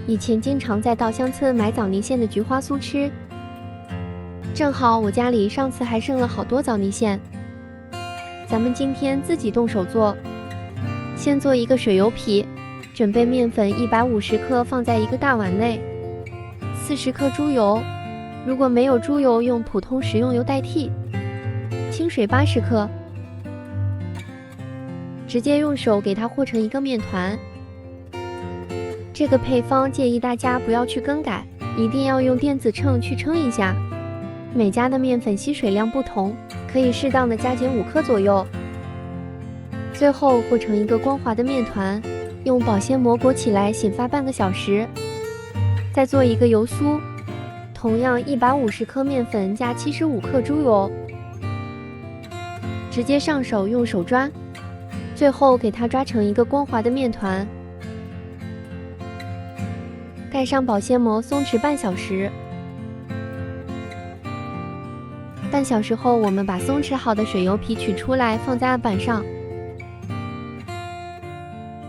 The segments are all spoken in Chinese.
以前经常在稻香村买枣泥馅的菊花酥吃，正好我家里上次还剩了好多枣泥馅，咱们今天自己动手做。先做一个水油皮，准备面粉150克放在一个大碗内，40克猪油，如果没有猪油，用普通食用油代替。清水80克，直接用手给它和成一个面团。这个配方建议大家不要去更改，一定要用电子秤去称一下。每家的面粉吸水量不同，可以适当的加减5克左右。最后和成一个光滑的面团，用保鲜膜裹起来醒发半个小时。再做一个油酥，同样150克面粉加75克猪油，直接上手用手抓，最后给它抓成一个光滑的面团。盖上保鲜膜松弛半小时。半小时后，我们把松弛好的水油皮取出来，放在案板上，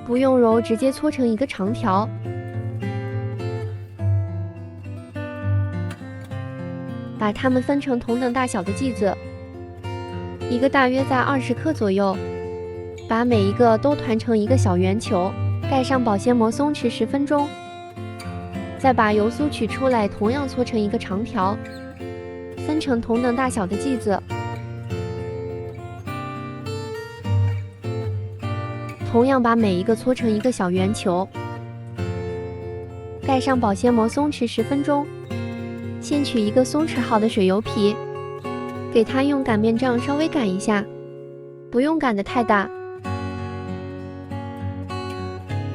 不用揉，直接搓成一个长条。把它们分成同等大小的剂子，一个大约在20克左右，把每一个都团成一个小圆球，盖上保鲜膜松弛10分钟。再把油酥取出来，同样搓成一个长条，分成同等大小的剂子，同样把每一个搓成一个小圆球，盖上保鲜膜松弛10分钟。先取一个松弛好的水油皮，给它用擀面杖稍微擀一下，不用擀得太大。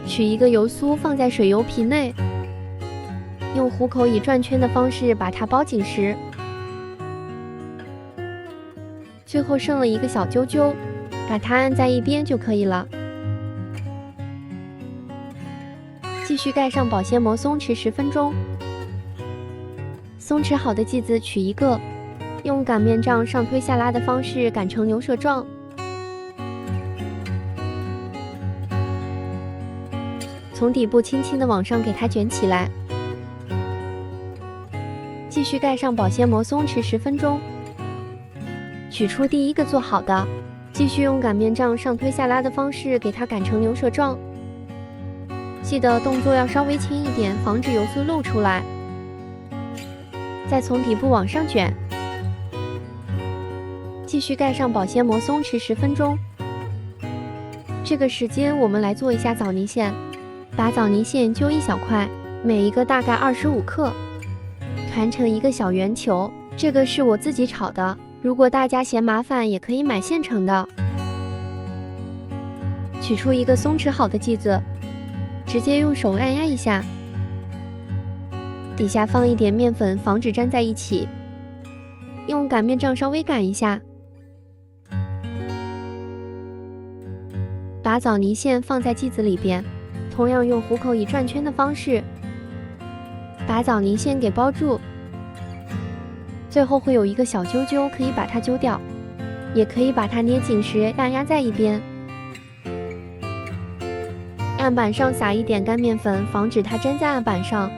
取一个油酥放在水油皮内，用虎口以转圈的方式把它包紧实。最后剩了一个小揪揪，把它按在一边就可以了。继续盖上保鲜膜松弛10分钟。松弛好的剂子取一个，用擀面杖上推下拉的方式擀成牛舌状。从底部轻轻的往上给它卷起来。继续盖上保鲜膜松弛10分钟。取出第一个做好的，继续用擀面杖上推下拉的方式给它擀成牛舌状。记得动作要稍微轻一点，防止油酥露出来。再从底部往上卷，继续盖上保鲜膜松弛10分钟。这个时间我们来做一下枣泥馅，把枣泥馅揪一小块，每一个大概25克，团成一个小圆球。这个是我自己炒的，如果大家嫌麻烦，也可以买现成的。取出一个松弛好的剂子，直接用手按压一下。底下放一点面粉，防止粘在一起。用擀面杖稍微擀一下。把枣泥馅放在剂子里边，同样用虎口以转圈的方式，把枣泥馅给包住。最后会有一个小揪揪，可以把它揪掉，也可以把它捏紧时按压在一边。案板上撒一点干面粉，防止它粘在案板上。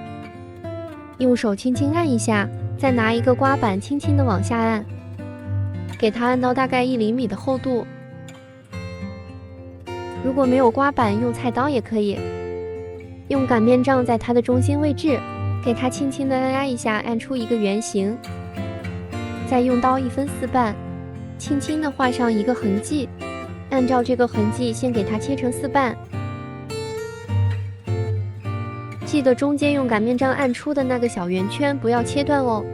用手轻轻按一下，再拿一个刮板轻轻的往下按，给它按到大概1厘米的厚度。如果没有刮板，用菜刀也可以。用擀面杖在它的中心位置，给它轻轻的按压一下，按出一个圆形。再用刀1分4瓣，轻轻的画上一个痕迹，按照这个痕迹先给它切成4瓣。记得中间用擀面杖按出的那个小圆圈不要切断哦。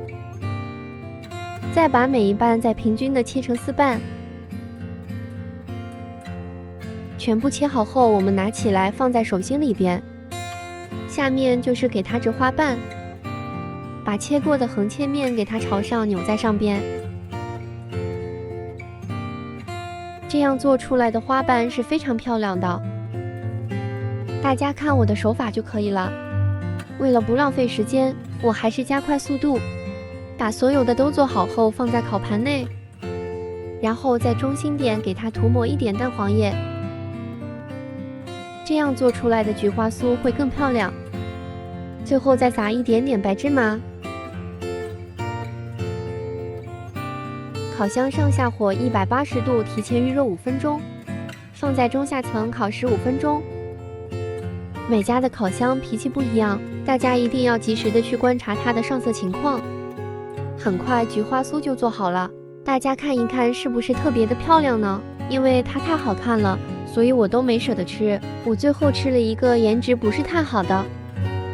再把每一瓣再平均的切成4瓣。全部切好后，我们拿起来放在手心里边。下面就是给它折花瓣，把切过的横切面给它朝上扭在上边。这样做出来的花瓣是非常漂亮的。大家看我的手法就可以了。为了不浪费时间，我还是加快速度，把所有的都做好后放在烤盘内，然后在中心点给它涂抹一点蛋黄液，这样做出来的菊花酥会更漂亮。最后再撒一点点白芝麻。烤箱上下火180度，提前预热5分钟，放在中下层烤15分钟。每家的烤箱脾气不一样，大家一定要及时的去观察它的上色情况。很快菊花酥就做好了，大家看一看是不是特别的漂亮呢？因为它太好看了，所以我都没舍得吃。我最后吃了一个颜值不是太好的，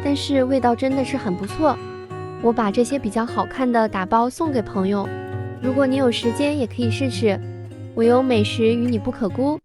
但是味道真的是很不错。我把这些比较好看的打包送给朋友，如果你有时间也可以试试。我有美食与你不可估。